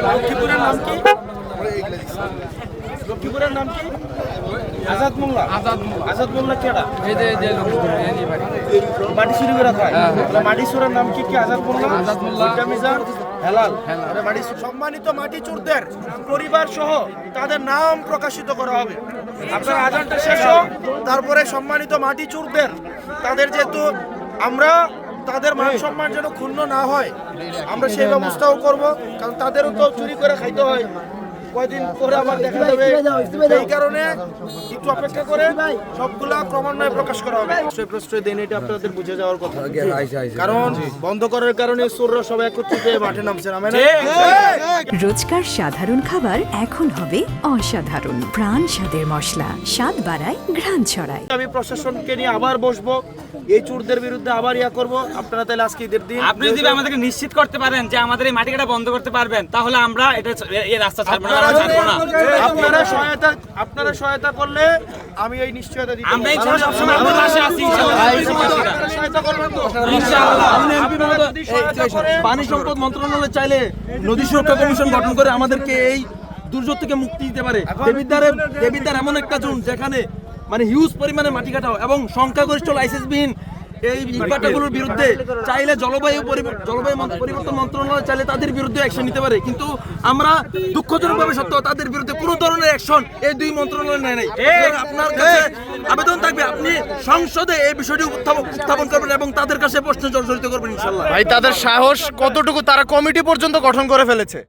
লক্ষ্মীপুরের নাম কি? লক্ষ্মীপুরের নাম কি? আজাদ মোল্লা। আজাদ মোল্লা কেডা? মাটি চুরি করে খায়। মাটি চোরের নাম কি? আজাদ মোল্লা। আজাদ মোল্লা মিজান হেলাল। সম্মানিত মাটি চোরদের পরিবার সহ তাদের নাম প্রকাশিত করা হবে। আপনার আজানটা শেষ হোক, তারপরে সম্মানিত মাটি চোরদের তাদের যেহেতু আমরা তাদের মান সম্মান যেন ক্ষুণ্ণ না হয়, আমরা সেই ব্যবস্থাও করব, কারণ তাদেরও তো চুরি করে খাইতে হয়, কয়দিন পরে আবার দেখা যাবে। এই কারণে একটু অপেক্ষা করে সবগুলা ক্রমান্বয়ে প্রকাশ করা হবে। প্রশ্রয় দেন, এটা আপনাদের বুঝে যাওয়ার কথা, কারণ বন্ধ করার কারণে চোররা সবাই একত্রিত হয়ে মাঠে নামছে। রোজকার সাধারণ খাবার এখন হবে অসাধারণ। প্রাণ স্বাদের মশলা, স্বাদ বাড়ায়, ঘ্রাণ ছড়ায়। আমি প্রশাসনকে নিয়ে আবার বসবো, এই চোরদের বিরুদ্ধে আবার করব। আপনারা তাহলে আজকে ঈদের দিন আপনি যদি আমাদেরকে নিশ্চিত করতে পারেন যে আমাদের এই মাটি কাটা বন্ধ করতে পারবেন, তাহলে আমরা এটা এই রাস্তা ছাড়বো না। আপনারা সহায়তা করলে আমি এই নিশ্চয়তা দিতে পারি। আমরা ইনশাআল্লাহ সব সময় আপনাদের পাশে আছি ইনশাআল্লাহ। সহায়তা করবেন তো ইনশাআল্লাহ। পানি সম্পদ মন্ত্রণালয় চাইলে নদী সুরক্ষা কমিশন গঠন করে আমাদেরকে এই দুর্যোগ থেকে মুক্তি দিতে পারে। দেবিদ্বার এমন একটা জোন যেখানে মানে হিউজ পরিমাণে মাটি কাটা এবং সংখ্যাগরিষ্ঠ লাইসেন্সবিহীন এই ইটভাটাগুলোর বিরুদ্ধে চাইলে জলবায়ু পরিবর্তন মন্ত্রণালয় চাইলে তাদের বিরুদ্ধে অ্যাকশন নিতে পারে, কিন্তু আমরা দুঃখজনকভাবে সত্য তাদের বিরুদ্ধে কোনো ধরনের অ্যাকশন এই দুই মন্ত্রণালয় নেয় নাই। আপনার কাছে আবেদন থাকবে, আপনি সংসদে এই বিষয়টি উত্থাপন করবেন এবং তাদের কাছে প্রশ্ন জর্জরিত করবেন ইনশাআল্লাহ। ভাই তাদের সাহস কতটুকু, তারা কমিটি পর্যন্ত গঠন করে ফেলেছে।